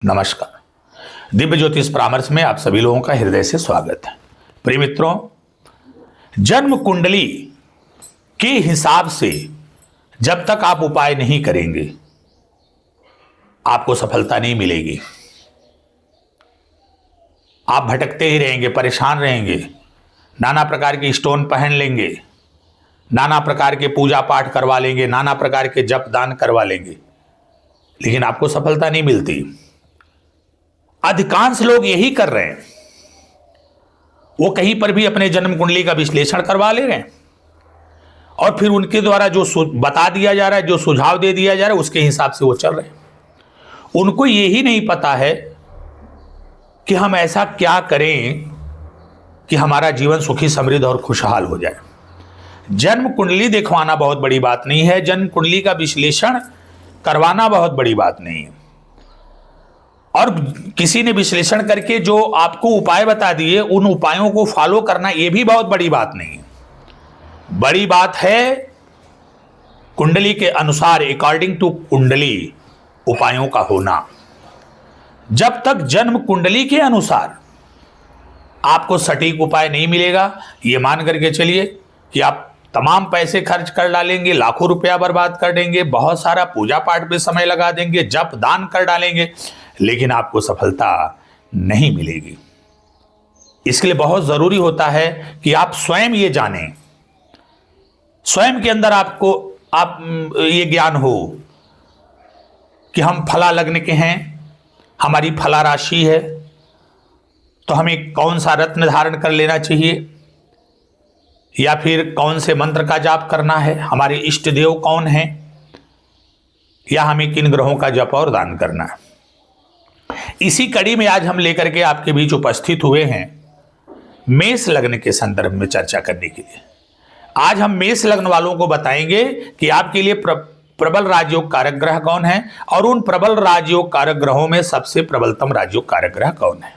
नमस्कार। दिव्य ज्योतिष परामर्श में आप सभी लोगों का हृदय से स्वागत है। प्रिय मित्रों, जन्म कुंडली के हिसाब से जब तक आप उपाय नहीं करेंगे आपको सफलता नहीं मिलेगी। आप भटकते ही रहेंगे, परेशान रहेंगे, नाना प्रकार के स्टोन पहन लेंगे, नाना प्रकार के पूजा पाठ करवा लेंगे, नाना प्रकार के जप दान करवा लेंगे, लेकिन आपको सफलता नहीं मिलती। अधिकांश लोग यही कर रहे हैं। वो कहीं पर भी अपने जन्म कुंडली का विश्लेषण करवा ले रहे हैं और फिर उनके द्वारा जो बता दिया जा रहा है, जो सुझाव दे दिया जा रहा है, उसके हिसाब से वो चल रहे हैं। उनको यही नहीं पता है कि हम ऐसा क्या करें कि हमारा जीवन सुखी समृद्ध और खुशहाल हो जाए। जन्म कुंडली दिखवाना बहुत बड़ी बात नहीं है, जन्म कुंडली का विश्लेषण करवाना बहुत बड़ी बात नहीं है। और किसी ने विश्लेषण करके जो आपको उपाय बता दिए, उन उपायों को फॉलो करना यह भी बहुत बड़ी बात नहीं है। बड़ी बात है कुंडली के अनुसार, अकॉर्डिंग टू कुंडली, उपायों का होना। जब तक जन्म कुंडली के अनुसार आपको सटीक उपाय नहीं मिलेगा, यह मान करके चलिए कि आप तमाम पैसे खर्च कर डालेंगे, लाखों रुपया बर्बाद कर देंगे, बहुत सारा पूजा पाठ में समय लगा देंगे, जप दान कर डालेंगे, लेकिन आपको सफलता नहीं मिलेगी। इसके लिए बहुत जरूरी होता है कि आप स्वयं ये जानें, स्वयं के अंदर आपको ये ज्ञान हो कि हम फला लग्न के हैं, हमारी फला राशि है, तो हमें कौन सा रत्न धारण कर लेना चाहिए, या फिर कौन से मंत्र का जाप करना है, हमारे इष्ट देव कौन हैं, या हमें किन ग्रहों का जप और दान करना है। इसी कड़ी में आज हम लेकर के आपके बीच उपस्थित हुए हैं मेष लग्न के संदर्भ में चर्चा करने के लिए। आज हम मेष लग्न वालों को बताएंगे कि आपके लिए प्रबल राजयोग कारक ग्रह कौन है और उन प्रबल राजयोग कारक ग्रहों में सबसे प्रबलतम राजयोग कारक ग्रह कौन है।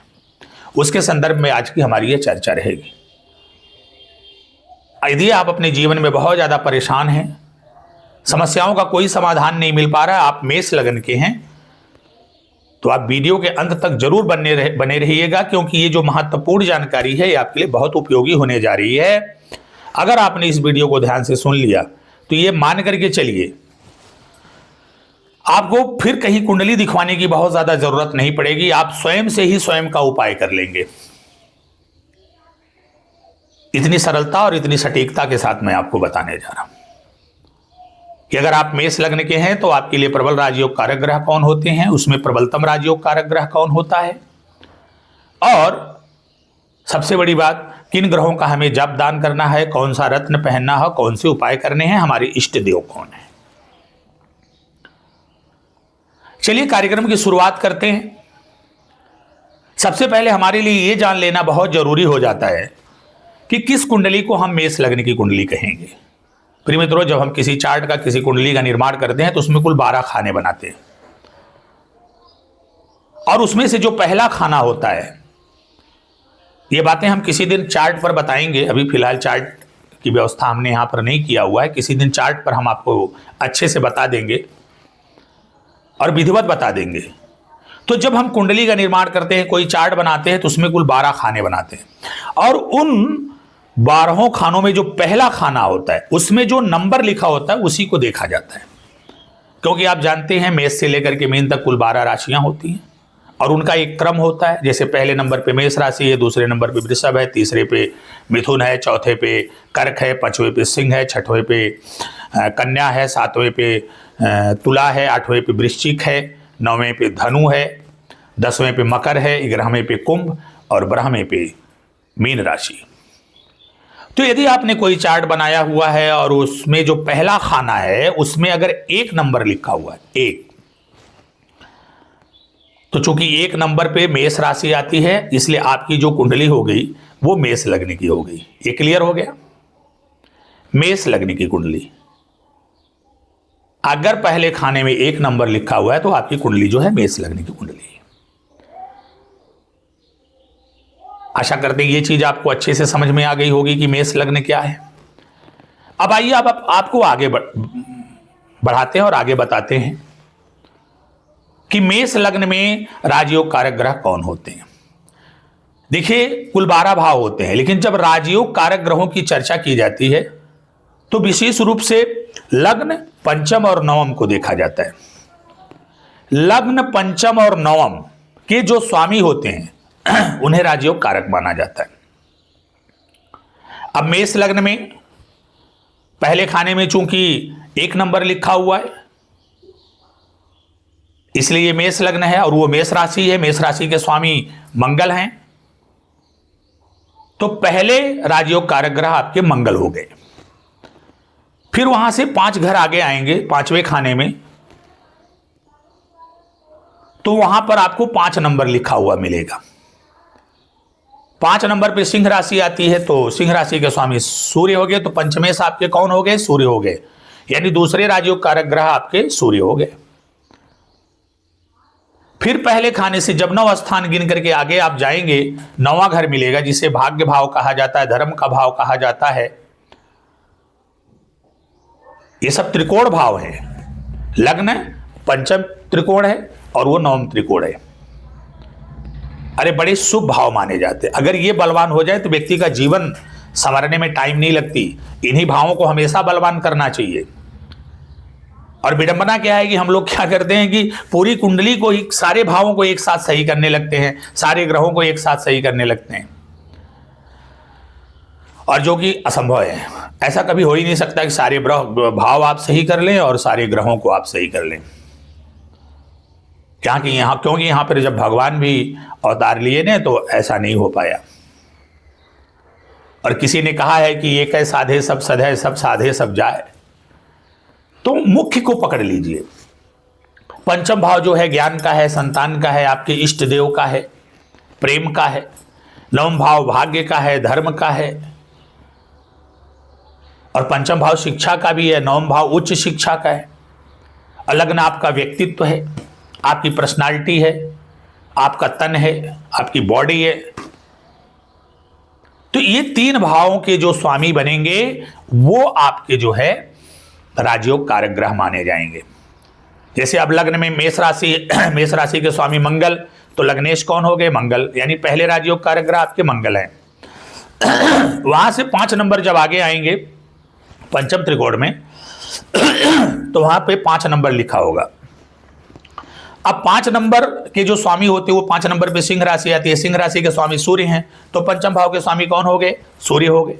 उसके संदर्भ में आज की हमारी यह चर्चा रहेगी। यदि आप अपने जीवन में बहुत ज्यादा परेशान हैं, समस्याओं का कोई समाधान नहीं मिल पा रहा है, आप मेष लग्न के हैं, तो आप वीडियो के अंत तक जरूर बने रहिएगा, क्योंकि ये जो महत्वपूर्ण जानकारी है ये आपके लिए बहुत उपयोगी होने जा रही है। अगर आपने इस वीडियो को ध्यान से सुन लिया तो ये मान करके चलिए आपको फिर कहीं कुंडली दिखवाने की बहुत ज्यादा जरूरत नहीं पड़ेगी। आप स्वयं से ही स्वयं का उपाय कर लेंगे। इतनी सरलता और इतनी सटीकता के साथ मैं आपको बताने जा रहा हूं कि अगर आप मेष लग्न के हैं तो आपके लिए प्रबल राजयोग कारक ग्रह कौन होते हैं, उसमें प्रबलतम राजयोग कारक ग्रह कौन होता है, और सबसे बड़ी बात, किन ग्रहों का हमें जप दान करना है, कौन सा रत्न पहनना है, कौन से उपाय करने हैं, हमारे इष्ट देव कौन है। चलिए कार्यक्रम की शुरुआत करते हैं। सबसे पहले हमारे लिए यह जान लेना बहुत जरूरी हो जाता है कि किस कुंडली को हम मेष लग्न की कुंडली कहेंगे। प्रिय मित्रों, जब हम किसी चार्ट का, किसी कुंडली का निर्माण करते हैं तो उसमें कुल 12 खाने बनाते हैं, और उसमें से जो पहला खाना होता है, ये बातें हम किसी दिन चार्ट पर बताएंगे। अभी फिलहाल चार्ट की व्यवस्था हमने यहां पर नहीं किया हुआ है, किसी दिन चार्ट पर हम आपको अच्छे से बता देंगे और विधिवत बता देंगे। तो जब हम कुंडली का निर्माण करते हैं, कोई चार्ट बनाते हैं, तो उसमें कुल 12 खाने बनाते हैं, और उन 12 खानों में जो पहला खाना होता है उसमें जो नंबर लिखा होता है उसी को देखा जाता है। क्योंकि आप जानते हैं मेष से लेकर के मीन तक कुल 12 राशियां होती हैं और उनका एक क्रम होता है। जैसे पहले नंबर पे मेष राशि है, दूसरे नंबर पे वृषभ है, तीसरे पे मिथुन है, चौथे पे कर्क है, पांचवें पे सिंह है, छठवें पे कन्या है, सातवें पे तुला है, आठवें पे वृश्चिक है, नौवें पे धनु है, 10वें पे मकर है, 11वें पे कुंभ और 12वें पे मीन राशि। तो यदि आपने कोई चार्ट बनाया हुआ है और उसमें जो पहला खाना है उसमें अगर 1 नंबर लिखा हुआ है, 1, तो चूंकि 1 नंबर पे मेष राशि आती है, इसलिए आपकी जो कुंडली हो गई वो मेष लग्न की हो गई। ये क्लियर हो गया। मेष लग्न की कुंडली, अगर पहले खाने में 1 नंबर लिखा हुआ है तो आपकी कुंडली जो है मेष लग्न की कुंडली है। आशा करते हैं ये चीज आपको अच्छे से समझ में आ गई होगी कि मेष लग्न क्या है। अब आइए आपको आगे बढ़ाते हैं और आगे बताते हैं कि मेष लग्न में राजयोग कारक ग्रह कौन होते हैं। देखिए कुल 12 भाव होते हैं, लेकिन जब राजयोग कारक ग्रहों की चर्चा की जाती है तो विशेष रूप से लग्न, पंचम और नवम को देखा जाता है। लग्न, पंचम और नवम के जो स्वामी होते हैं उन्हें राजयोग कारक माना जाता है। अब मेष लग्न में पहले खाने में चूंकि 1 नंबर लिखा हुआ है, इसलिए ये मेष लग्न है और वो मेष राशि है। मेष राशि के स्वामी मंगल हैं, तो पहले राजयोग कारक ग्रह आपके मंगल हो गए। फिर वहां से 5 घर आगे आएंगे 5वें खाने में, तो वहां पर आपको 5 नंबर लिखा हुआ मिलेगा। 5 नंबर पे सिंह राशि आती है, तो सिंह राशि के स्वामी सूर्य हो गए, तो पंचमेश आपके कौन हो गए? सूर्य हो गए, यानी दूसरे राजयोग कारक ग्रह आपके सूर्य हो गए। फिर पहले खाने से जब 9 स्थान गिन करके आगे आप जाएंगे, 9वां घर मिलेगा, जिसे भाग्य भाव कहा जाता है, धर्म का भाव कहा जाता है। ये सब त्रिकोण भाव है। लग्न पंचम त्रिकोण है और वो 9वां त्रिकोण है। अरे बड़े शुभ भाव माने जाते हैं। अगर ये बलवान हो जाए तो व्यक्ति का जीवन संवरने में टाइम नहीं लगती। इन्हीं भावों को हमेशा बलवान करना चाहिए। और विडंबना क्या है कि हम लोग क्या करते हैं कि पूरी कुंडली को ही, सारे भावों को एक साथ सही करने लगते हैं, सारे ग्रहों को एक साथ सही करने लगते हैं, और जो कि असंभव है। ऐसा कभी हो ही नहीं सकता कि सारे भाव आप सही कर लें और सारे ग्रहों को आप सही कर लें। क्योंकि यहां पर जब भगवान भी अवतार लिए ने तो ऐसा नहीं हो पाया। और किसी ने कहा है कि एक है साधे सब सधे, सब साधे सब जाए। तो मुख्य को पकड़ लीजिए। पंचम भाव जो है ज्ञान का है, संतान का है, आपके इष्ट देव का है, प्रेम का है। 9वां भाव भाग्य का है, धर्म का है। और पंचम भाव शिक्षा का भी है, 9वां भाव उच्च शिक्षा का है। लग्न आपका व्यक्तित्व है, आपकी पर्सनालिटी है, आपका तन है, आपकी बॉडी है। तो ये 3 भावों के जो स्वामी बनेंगे वो आपके जो है राजयोग कारक ग्रह माने जाएंगे। जैसे अब लग्न में मेष राशि के स्वामी मंगल, तो लग्नेश कौन हो गए? मंगल, यानी पहले राजयोग कारक ग्रह आपके मंगल हैं। वहां से 5 नंबर जब आगे आएंगे पंचम त्रिकोण में, तो वहां पे 5 नंबर लिखा होगा। अब 5 नंबर के जो स्वामी होते हैं वो 5 नंबर पे सिंह राशि आती है। सिंह राशि के स्वामी सूर्य हैं, तो पंचम भाव के स्वामी कौन हो गए? सूर्य हो गए,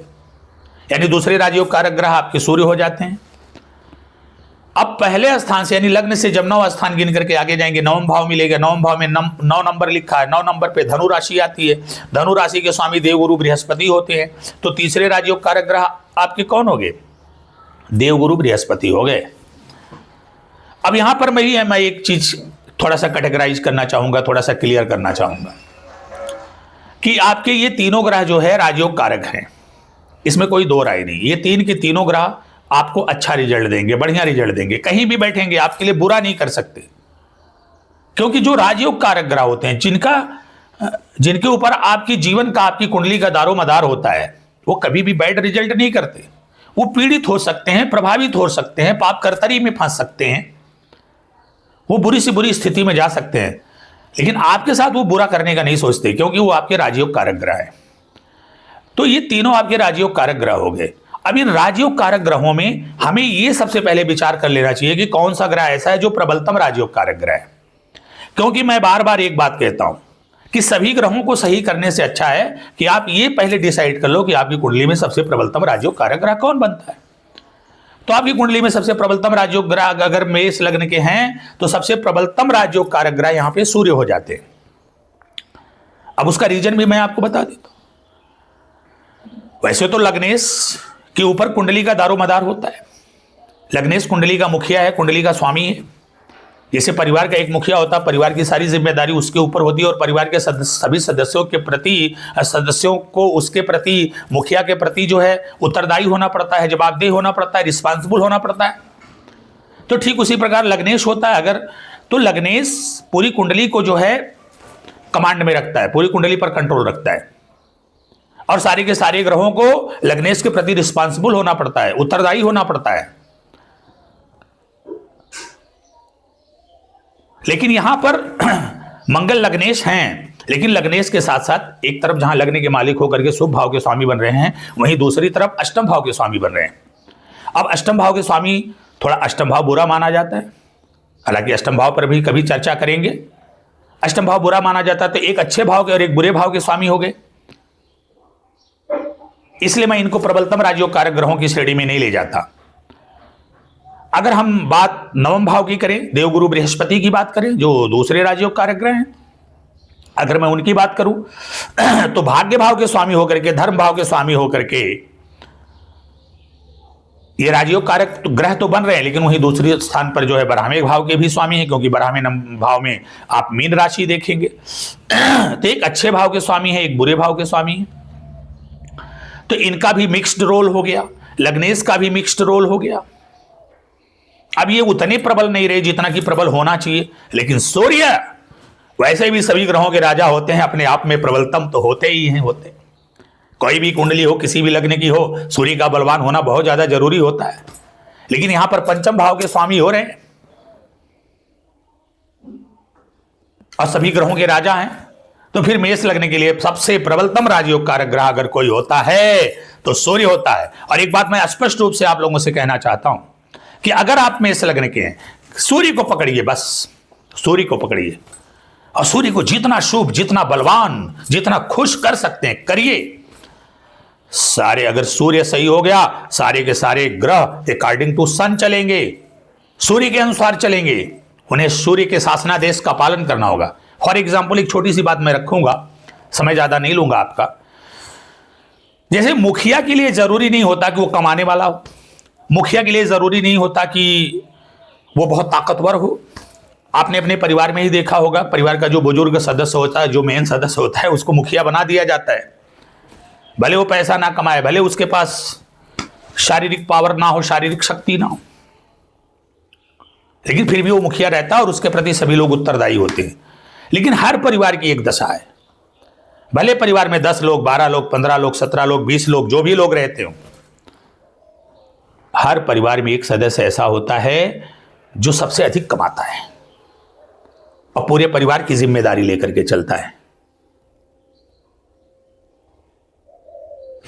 यानी दूसरे राजयोग कारक ग्रह आपके सूर्य हो जाते हैं। अब पहले स्थान से यानी लग्न से जब 9 स्थान गिन करके आगे जाएंगे, 9वां भाव मिलेगा। 9वां भाव में 9 नंबर लिखा है। 9 नंबर पे धनु राशि आती है। धनु राशि के स्वामी देवगुरु बृहस्पति होते हैं, तो तीसरे राजयोग कारक ग्रह आपके कौन हो गए? देवगुरु बृहस्पति हो गए। अब यहां पर मैं एक चीज थोड़ा सा कैटेगराइज करना चाहूंगा, थोड़ा सा क्लियर करना चाहूंगा कि आपके ये तीनों ग्रह जो है राजयोग कारक हैं, इसमें कोई दो राय नहीं। ये 3 के तीनों ग्रह आपको अच्छा रिजल्ट देंगे, बढ़िया रिजल्ट देंगे। कहीं भी बैठेंगे आपके लिए बुरा नहीं कर सकते, क्योंकि जो राजयोग कारक ग्रह होते हैं, जिनके ऊपर आपकी जीवन का, आपकी कुंडली का दारोमदार होता है, वो कभी भी बैड रिजल्ट नहीं करते। वो पीड़ित हो सकते हैं, प्रभावित हो सकते हैं, पाप कर्तरी में फंस सकते हैं, वो बुरी से बुरी स्थिति में जा सकते हैं, लेकिन आपके साथ वो बुरा करने का नहीं सोचते, क्योंकि वो आपके राजयोग कारक ग्रह है। तो ये तीनों आपके राजयोग कारक ग्रह हो गए। अब इन राजयोग कारक ग्रहों में हमें ये सबसे पहले विचार कर लेना चाहिए कि कौन सा ग्रह ऐसा है जो प्रबलतम राजयोग कारक ग्रह है। क्योंकि मैं बार बार एक बात कहता हूं कि सभी ग्रहों को सही करने से अच्छा है कि आप ये पहले डिसाइड कर लो कि आपकी कुंडली में सबसे प्रबलतम राजयोग कारक ग्रह कौन बनता है। तो आपकी कुंडली में सबसे प्रबलतम राजयोग ग्रह अगर मेष लग्न के हैं, तो सबसे प्रबलतम राजयोग कारक ग्रह यहां पे सूर्य हो जाते हैं। अब उसका रीजन भी मैं आपको बता देता हूं। वैसे तो लग्नेश के ऊपर कुंडली का दारोमदार होता है। लग्नेश कुंडली का मुखिया है, कुंडली का स्वामी है। जैसे परिवार का एक मुखिया होता है, परिवार की सारी जिम्मेदारी उसके ऊपर होती है और परिवार के सभी सदस्यों के प्रति, सदस्यों को उसके प्रति, मुखिया के प्रति जो है उत्तरदायी होना पड़ता है, जवाबदेह होना पड़ता है, रिस्पांसिबल होना पड़ता है। तो ठीक उसी प्रकार लग्नेश होता है। अगर तो लग्नेश पूरी कुंडली को जो है कमांड में रखता है, पूरी कुंडली पर कंट्रोल रखता है, और सारे के सारे ग्रहों को लग्नेश के प्रति रिस्पांसिबल होना पड़ता है, उत्तरदायी होना पड़ता है। लेकिन यहां पर मंगल लग्नेश हैं, लेकिन लग्नेश के साथ साथ एक तरफ जहां लगने के मालिक होकर के शुभ भाव के स्वामी बन रहे हैं, वहीं दूसरी तरफ अष्टम भाव के स्वामी बन रहे हैं। अब अष्टम भाव के स्वामी, थोड़ा अष्टम भाव बुरा माना जाता है, हालांकि अष्टम भाव पर भी कभी चर्चा करेंगे। अष्टम भाव बुरा माना जाता है तो एक अच्छे भाव के और एक बुरे भाव के स्वामी हो गए, इसलिए मैं इनको प्रबलतम राजयोग कारक ग्रहों की श्रेणी में नहीं ले जाता। अगर हम बात नवम भाव की करें, देवगुरु बृहस्पति की बात करें, जो दूसरे राजयोग कारक ग्रह हैं, अगर मैं उनकी बात करूं तो भाग्य भाव के स्वामी होकर के, धर्म भाव के स्वामी होकर के ये राजयोग कारक ग्रह तो बन रहे हैं, लेकिन वहीं दूसरे स्थान पर जो है बरहमे भाव के भी स्वामी हैं, क्योंकि बरहमे भाव में आप मीन राशि देखेंगे। तो एक अच्छे भाव के स्वामी है, एक बुरे भाव के स्वामी है, तो इनका भी मिक्स्ड रोल हो गया, लग्नेश का भी मिक्स्ड रोल हो गया। अब ये उतने प्रबल नहीं रहे जितना कि प्रबल होना चाहिए, लेकिन सूर्य वैसे भी सभी ग्रहों के राजा होते हैं, अपने आप में प्रबलतम तो होते ही हैं, होते। कोई भी कुंडली हो, किसी भी लग्न की हो, सूर्य का बलवान होना बहुत ज्यादा जरूरी होता है। लेकिन यहां पर पंचम भाव के स्वामी हो रहे हैं और सभी ग्रहों के राजा हैं, तो फिर मेष लगने के लिए सबसे प्रबलतम राजयोग कारक ग्रह अगर कोई होता है तो सूर्य होता है। और एक बात मैं स्पष्ट रूप से आप लोगों से कहना चाहता हूं कि अगर आप मेष लगने के हैं, सूर्य को पकड़िए, बस सूर्य को पकड़िए और सूर्य को जितना शुभ, जितना बलवान, जितना खुश कर सकते हैं करिए। सारे, अगर सूर्य सही हो गया, सारे के सारे ग्रह अकॉर्डिंग टू सन चलेंगे, सूर्य के अनुसार चलेंगे। उन्हें सूर्य के शासनादेश का पालन करना होगा। फॉर एग्जाम्पल एक छोटी सी बात मैं रखूंगा, समय ज्यादा नहीं लूंगा आपका। जैसे मुखिया के लिए जरूरी नहीं होता कि वो कमाने वाला हो, मुखिया के लिए जरूरी नहीं होता कि वो बहुत ताकतवर हो। आपने अपने परिवार में ही देखा होगा, परिवार का जो बुजुर्ग सदस्य होता है, जो मेन सदस्य होता है, उसको मुखिया बना दिया जाता है। भले वो पैसा ना कमाए, भले उसके पास शारीरिक पावर ना हो, शारीरिक शक्ति ना हो, लेकिन फिर भी वो मुखिया रहता है और उसके प्रति सभी लोग उत्तरदायी होते हैं। लेकिन हर परिवार की एक दशा है, भले परिवार में 10 लोग, 12 लोग, 15 लोग, 17 लोग, 20 लोग, जो भी लोग रहते हो, हर परिवार में एक सदस्य ऐसा होता है जो सबसे अधिक कमाता है और पूरे परिवार की जिम्मेदारी लेकर के चलता है।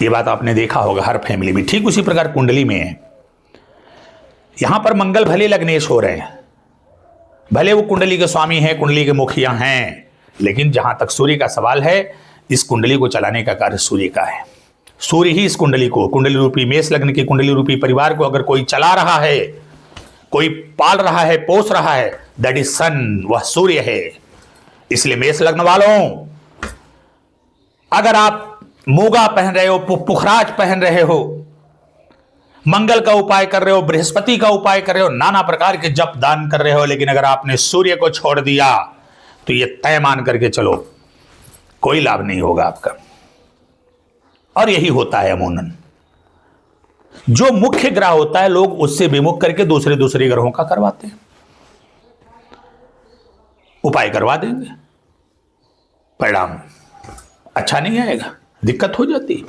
ये बात आपने देखा होगा हर फैमिली में। ठीक उसी प्रकार कुंडली में है, यहां पर मंगल भले लग्नेश हो रहे हैं, भले वो कुंडली के स्वामी हैं, कुंडली के मुखिया हैं, लेकिन जहां तक सूर्य का सवाल है, इस कुंडली को चलाने का कार्य सूर्य का है। सूर्य ही इस कुंडली को, कुंडली रूपी मेष लग्न की कुंडली रूपी परिवार को अगर कोई चला रहा है, कोई पाल रहा है, पोस रहा है, दैट इज सन, वह सूर्य है। इसलिए मेष लग्न वालों, अगर आप मूगा पहन रहे हो, पुखराज पहन रहे हो, मंगल का उपाय कर रहे हो, बृहस्पति का उपाय कर रहे हो, नाना प्रकार के जप दान कर रहे हो, लेकिन अगर आपने सूर्य को छोड़ दिया तो ये तय मान करके चलो, कोई लाभ नहीं होगा आपका। और यही होता है अमूमन, जो मुख्य ग्रह होता है लोग उससे विमुख करके दूसरे ग्रहों का करवाते हैं, उपाय करवा देंगे, परिणाम अच्छा नहीं आएगा, दिक्कत हो जाती।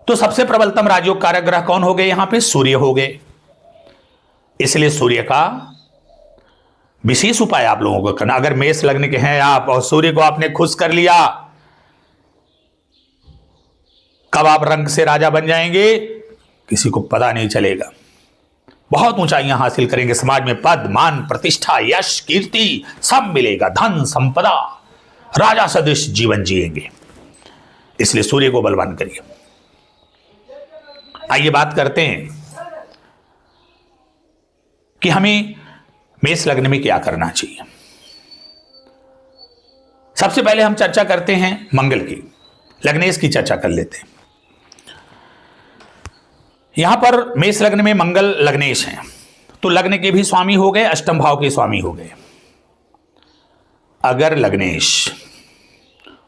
तो सबसे प्रबलतम राजयोग कारक ग्रह कौन हो गए? यहां पे सूर्य हो गए। इसलिए सूर्य का विशेष उपाय आप लोगों को करना। अगर मेष लग्न के हैं आप और सूर्य को आपने खुश कर लिया, कब आप रंग से राजा बन जाएंगे किसी को पता नहीं चलेगा। बहुत ऊंचाइयां हासिल करेंगे, समाज में पद, मान, प्रतिष्ठा, यश, कीर्ति सब मिलेगा, धन, संपदा, राजा सदृश जीवन जिएंगे। इसलिए सूर्य को बलवान करिए। आइए बात करते हैं कि हमें मेष लग्न में क्या करना चाहिए। सबसे पहले हम चर्चा करते हैं मंगल की, लग्नेश की चर्चा कर लेते हैं। यहां पर मेष लग्न में मंगल लग्नेश हैं, तो लग्न के भी स्वामी हो गए, अष्टम भाव के स्वामी हो गए। अगर लग्नेश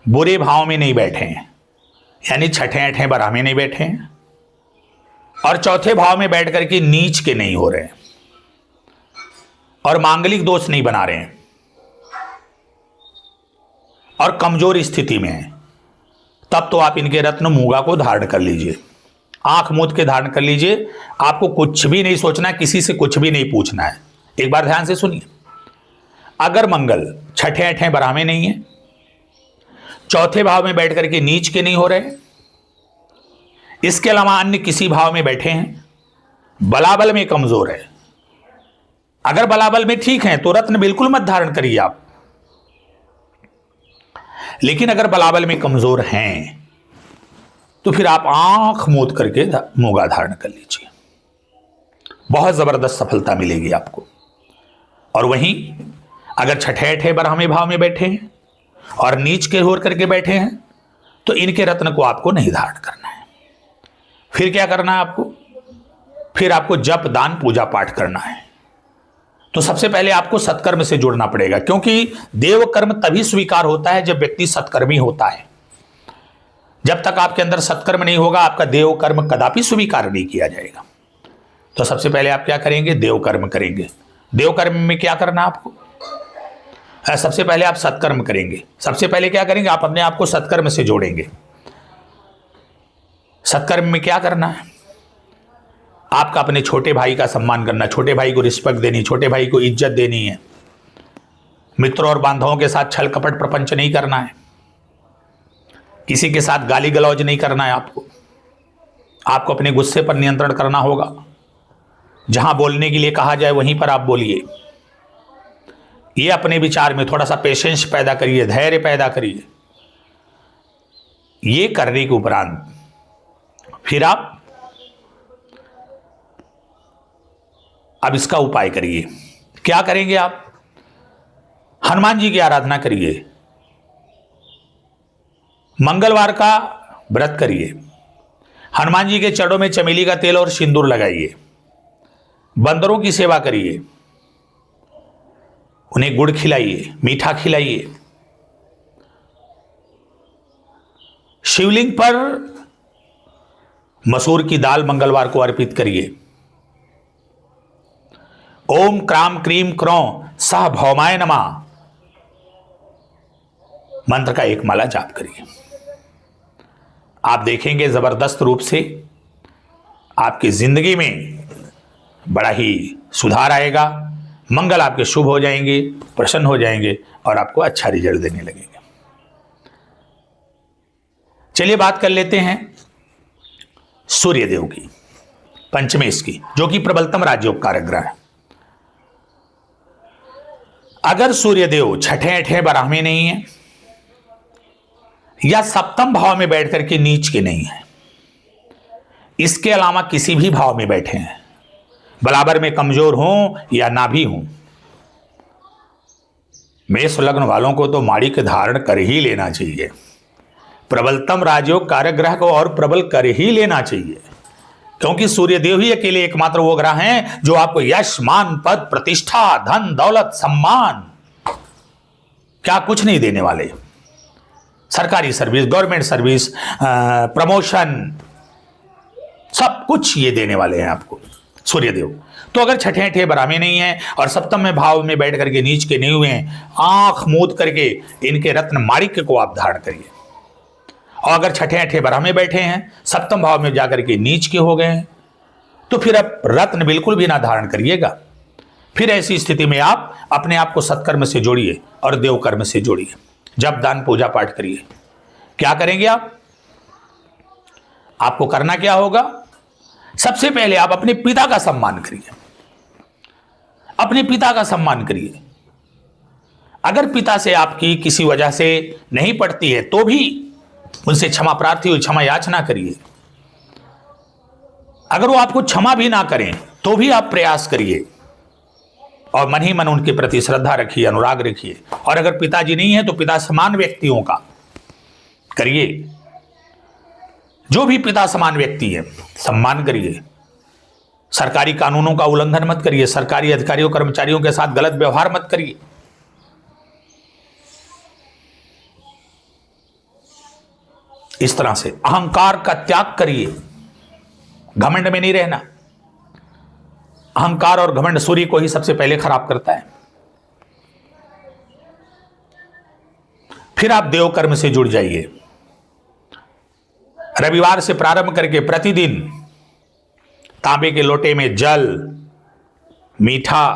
बुरे भाव में नहीं बैठे हैं, यानी छठे आठवें बारह में नहीं बैठे हैं और चौथे भाव में बैठ करके नीच के नहीं हो रहे और मांगलिक दोष नहीं बना रहे हैं और कमजोर स्थिति में है, तब तो आप इनके रत्न मूंगा को धारण कर लीजिए, आंख मूंद के धारण कर लीजिए। आपको कुछ भी नहीं सोचना है, किसी से कुछ भी नहीं पूछना है। एक बार ध्यान से सुनिए, अगर मंगल छठे आठवें बारह में नहीं है, चौथे भाव में बैठ करके नीच के नहीं हो रहे, इसके अलावा अन्य किसी भाव में बैठे हैं, बलाबल में कमजोर है, अगर बलाबल में ठीक है तो रत्न बिल्कुल मत धारण करिए आप। लेकिन अगर बलाबल में कमजोर हैं तो फिर आप आंख मूंद करके मूंगा धारण कर लीजिए, बहुत जबरदस्त सफलता मिलेगी आपको। और वहीं अगर छठे आठवें बारहवें भाव में बैठे हैं और नीच के होर करके बैठे हैं तो इनके रत्न को आपको नहीं धारण करना है। फिर क्या करना है आपको? फिर आपको जप दान पूजा पाठ करना है। तो सबसे पहले आपको सत्कर्म से जुड़ना पड़ेगा, क्योंकि देव कर्म तभी स्वीकार होता है जब व्यक्ति सत्कर्मी होता है। जब तक आपके अंदर सत्कर्म नहीं होगा आपका देव कर्म कदापि स्वीकार नहीं किया जाएगा। तो सबसे पहले आप क्या करेंगे? देव कर्म करेंगे। देव कर्म में क्या करना आपको? सबसे पहले आप सत्कर्म करेंगे। सबसे पहले क्या करेंगे? आप अपने आप को सत्कर्म से जोड़ेंगे। सत्कर्म में क्या करना है? आपका अपने छोटे भाई का सम्मान करना, छोटे भाई को रिस्पेक्ट देनी, छोटे भाई को इज्जत देनी है। मित्रों और बांधवों के साथ छल कपट प्रपंच नहीं करना है, किसी के साथ गाली गलौज नहीं करना है। आपको अपने गुस्से पर नियंत्रण करना होगा। जहां बोलने के लिए कहा जाए वहीं पर आप बोलिए। ये अपने विचार में थोड़ा सा पेशेंस पैदा करिए, धैर्य पैदा करिए। ये करने के उपरांत फिर आप अब इसका उपाय करिए। क्या करेंगे आप? हनुमान जी की आराधना करिए, मंगलवार का व्रत करिए, हनुमान जी के चरणों में चमेली का तेल और सिंदूर लगाइए, बंदरों की सेवा करिए, उन्हें गुड़ खिलाइए, मीठा खिलाइए। शिवलिंग पर मसूर की दाल मंगलवार को अर्पित करिए। ओम क्राम क्रीम क्रों सह भौमाय नमः मंत्र का एक माला जाप करिए। आप देखेंगे जबरदस्त रूप से आपकी जिंदगी में बड़ा ही सुधार आएगा। मंगल आपके शुभ हो जाएंगे, प्रसन्न हो जाएंगे और आपको अच्छा रिजल्ट देने लगेंगे। चलिए बात कर लेते हैं सूर्यदेव की, पंचमेश की, जो कि प्रबलतम राजयोग कारक ग्रह है। अगर सूर्यदेव छठे आठवें बारह में नहीं है या सप्तम भाव में बैठ करके नीच के नहीं है, इसके अलावा किसी भी भाव में बैठे हैं, बराबर में कमजोर हों या ना भी हों, मेष लग्न वालों को तो माणिक धारण कर ही लेना चाहिए। प्रबलतम राजयोग कारक ग्रह को और प्रबल कर ही लेना चाहिए, क्योंकि सूर्यदेव ही अकेले एकमात्र वो ग्रह हैं जो आपको यश मान पद प्रतिष्ठा धन दौलत सम्मान क्या कुछ नहीं देने वाले। सरकारी सर्विस, गवर्नमेंट सर्विस, प्रमोशन, सब कुछ ये देने वाले हैं आपको सूर्यदेव। तो अगर छठे आठवें बारह में नहीं है और सप्तम में भाव में बैठ करके नीच के नहीं हुए हैं, आंख मूंद करके इनके रत्न माणिक्य को आप धारण करिए। और अगर छठे आठवें बारह में बैठे हैं, सप्तम भाव में जाकर के नीच के हो गए हैं, तो फिर आप रत्न बिल्कुल भी ना धारण करिएगा। फिर ऐसी स्थिति में आप अपने आप को सत्कर्म से जोड़िए और देव कर्म से जोड़िए। जप दान पूजा पाठ करिए। क्या करेंगे आप? आपको करना क्या होगा? सबसे पहले आप अपने पिता का सम्मान करिए। अपने पिता का सम्मान करिए। अगर पिता से आपकी किसी वजह से नहीं पड़ती है तो भी उनसे क्षमा प्रार्थी हो, क्षमा याचना करिए। अगर वो आपको क्षमा भी ना करें तो भी आप प्रयास करिए और मन ही मन उनके प्रति श्रद्धा रखिए, अनुराग रखिए। और अगर पिताजी नहीं है तो पिता समान व्यक्तियों का करिए। जो भी पिता समान व्यक्ति है सम्मान करिए। सरकारी कानूनों का उल्लंघन मत करिए। सरकारी अधिकारियों कर्मचारियों के साथ गलत व्यवहार मत करिए। इस तरह से अहंकार का त्याग करिए। घमंड में नहीं रहना। अहंकार और घमंड सूर्य को ही सबसे पहले खराब करता है। फिर आप देव कर्म से जुड़ जाइए। रविवार से प्रारंभ करके प्रतिदिन तांबे के लोटे में जल, मीठा,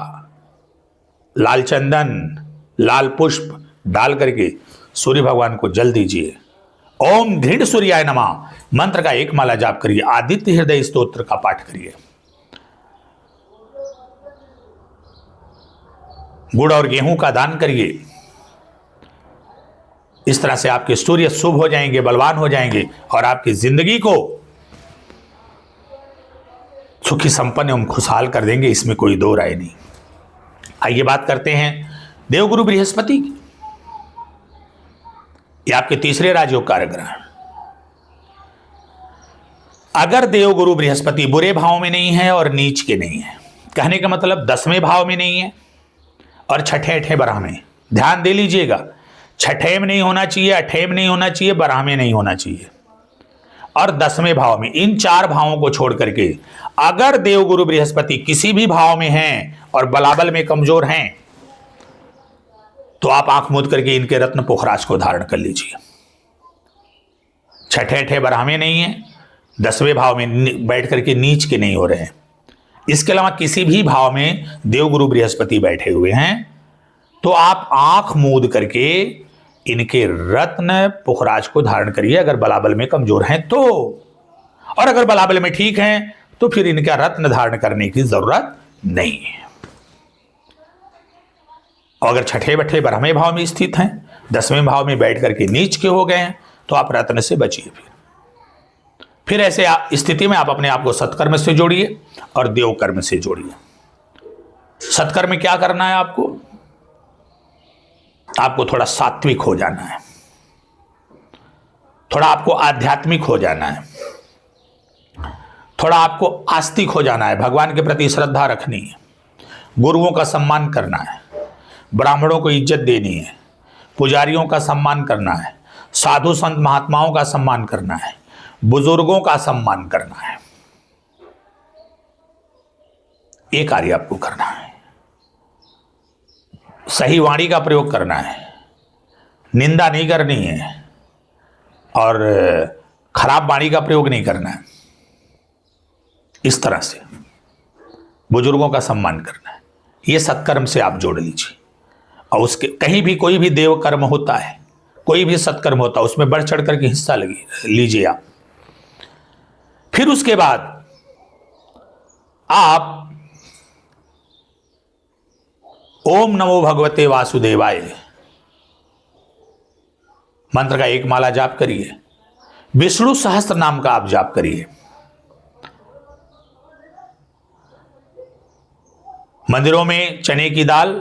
लाल चंदन, लाल पुष्प डाल करके सूर्य भगवान को जल दीजिए। ओम दृढ़ सूर्याय नमः मंत्र का 1 माला जाप करिए। आदित्य हृदय स्तोत्र का पाठ करिए। गुड़ और गेहूं का दान करिए। इस तरह से आपके सूर्य शुभ हो जाएंगे, बलवान हो जाएंगे और आपकी जिंदगी को सुखी संपन्न एवं खुशहाल कर देंगे, इसमें कोई दो राय नहीं। आइए बात करते हैं देवगुरु बृहस्पति की। ये आपके तीसरे राजयोग कारक ग्रह। अगर देवगुरु बृहस्पति बुरे भाव में नहीं है और नीच के नहीं है, कहने का मतलब 10वें भाव में नहीं है और छठे 8 12 में, ध्यान दे लीजिएगा, छठे में नहीं होना चाहिए, 8 में नहीं होना चाहिए, 12 में नहीं होना चाहिए और 10वें भाव में, इन 4 भावों को छोड़ करके अगर देवगुरु बृहस्पति किसी भी भाव में हैं और बलाबल में कमजोर हैं तो आप आंख मूंद करके इनके रत्न पुखराज को धारण कर लीजिए। छठे 8 12 में नहीं है, 10वें भाव में बैठ करके नीच के नहीं हो रहे हैं। इसके अलावा किसी भी भाव में देवगुरु बृहस्पति बैठे हुए हैं तो आप आंख मूंद करके इनके रत्न पुखराज को धारण करिए अगर बलाबल में कमजोर हैं तो, और अगर बलाबल में ठीक हैं तो फिर इनका रत्न धारण करने की जरूरत नहीं है। और अगर छठे 12वें भाव में स्थित हैं, 10वें भाव में बैठ करके नीच के हो गए हैं तो आप रत्न से बचिए। फिर ऐसे स्थिति में आप अपने आप को सत्कर्म से जोड़िए और देव कर्म से जोड़िए। सत्कर्म में क्या करना है आपको थोड़ा सात्विक हो जाना है, थोड़ा आपको आध्यात्मिक हो जाना है, थोड़ा आपको आस्तिक हो जाना है, भगवान के प्रति श्रद्धा रखनी है, गुरुओं का सम्मान करना है, ब्राह्मणों को इज्जत देनी है, पुजारियों का सम्मान करना है, साधु संत महात्माओं का सम्मान करना है, बुजुर्गों का सम्मान करना है। ये कार्य आपको करना है। सही वाणी का प्रयोग करना है, निंदा नहीं करनी है और खराब वाणी का प्रयोग नहीं करना है। इस तरह से बुजुर्गों का सम्मान करना है। ये सत्कर्म से आप जोड़ लीजिए। और उसके कहीं भी कोई भी देव कर्म होता है, कोई भी सत्कर्म होता है, उसमें बढ़ चढ़ करके हिस्सा लीजिए आप। फिर उसके बाद आप ओम नमो भगवते वासुदेवाय मंत्र का 1 माला जाप करिए। विष्णु सहस्त्र नाम का आप जाप करिए। मंदिरों में चने की दाल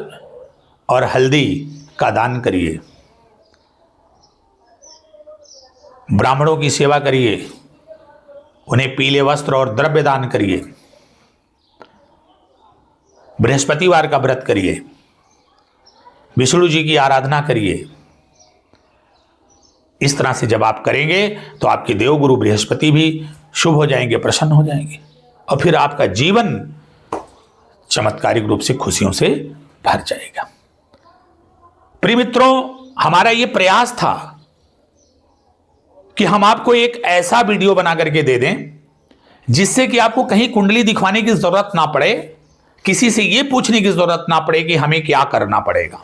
और हल्दी का दान करिए। ब्राह्मणों की सेवा करिए, उन्हें पीले वस्त्र और द्रव्य दान करिए। बृहस्पतिवार का व्रत करिए, विष्णु जी की आराधना करिए। इस तरह से जब आप करेंगे तो आपके देवगुरु बृहस्पति भी शुभ हो जाएंगे, प्रसन्न हो जाएंगे और फिर आपका जीवन चमत्कारिक रूप से खुशियों से भर जाएगा। प्रिय मित्रों, हमारा यह प्रयास था कि हम आपको एक ऐसा वीडियो बना करके दे दें जिससे कि आपको कहीं कुंडली दिखवाने की जरूरत ना पड़े, किसी से यह पूछने की जरूरत ना पड़े कि हमें क्या करना पड़ेगा,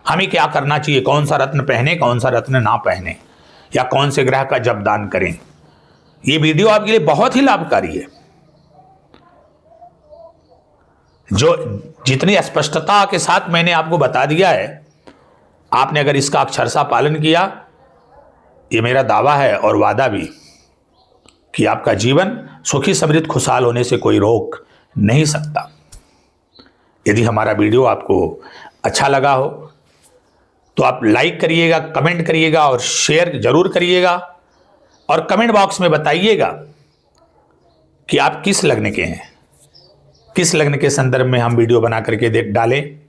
हमें क्या करना चाहिए, कौन सा रत्न पहने, कौन सा रत्न ना पहने, या कौन से ग्रह का जप दान करें। यह वीडियो आपके लिए बहुत ही लाभकारी है। जो जितनी स्पष्टता के साथ मैंने आपको बता दिया है, आपने अगर इसका अक्षरशः पालन किया, ये मेरा दावा है और वादा भी कि आपका जीवन सुखी समृद्ध खुशहाल होने से कोई रोक नहीं सकता। यदि हमारा वीडियो आपको अच्छा लगा हो तो आप लाइक करिएगा, कमेंट करिएगा और शेयर जरूर करिएगा और कमेंट बॉक्स में बताइएगा कि आप किस लग्न के हैं, किस लग्न के संदर्भ में हम वीडियो बना करके डालें,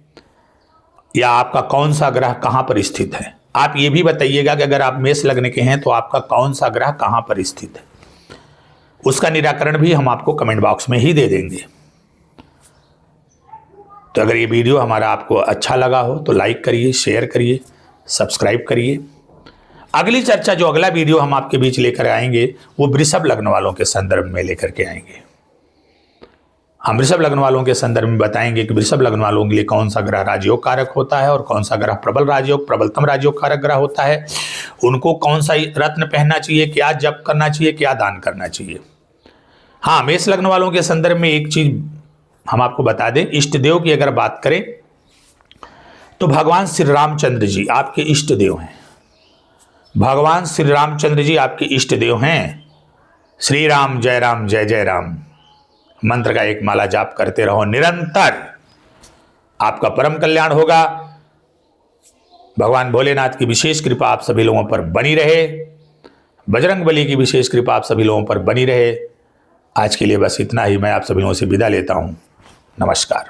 या आपका कौन सा ग्रह कहां पर स्थित है। आप ये भी बताइएगा कि अगर आप मेष लग्न के हैं तो आपका कौन सा ग्रह कहां पर स्थित है। उसका निराकरण भी हम आपको कमेंट बॉक्स में ही दे देंगे। तो अगर ये वीडियो हमारा आपको अच्छा लगा हो तो लाइक करिए, शेयर करिए, सब्सक्राइब करिए। अगली चर्चा, जो अगला वीडियो हम आपके बीच लेकर आएंगे, वो वृषभ लग्न वालों के संदर्भ में लेकर के आएंगे। हम वृषभ लग्न वालों के संदर्भ में बताएंगे कि वृषभ लग्न वालों के लिए कौन सा ग्रह राजयोग कारक होता है और कौन सा ग्रह प्रबल राजयोग प्रबलतम राजयोग कारक ग्रह होता है, उनको कौन सा रत्न पहनना चाहिए, क्या जप करना चाहिए, क्या दान करना चाहिए। हाँ, मेष लग्न वालों के संदर्भ में एक चीज हम आपको बता दें, इष्ट देव की अगर बात करें तो भगवान श्री रामचंद्र जी आपके इष्ट देव हैं। भगवान श्री रामचंद्र जी आपके इष्ट देव हैं। श्री राम जय जय राम मंत्र का एक माला जाप करते रहो निरंतर, आपका परम कल्याण होगा। भगवान भोलेनाथ की विशेष कृपा आप सभी लोगों पर बनी रहे, बजरंग बली की विशेष कृपा आप सभी लोगों पर बनी रहे। आज के लिए बस इतना ही, मैं आप सभी लोगों से विदा लेता हूं। नमस्कार।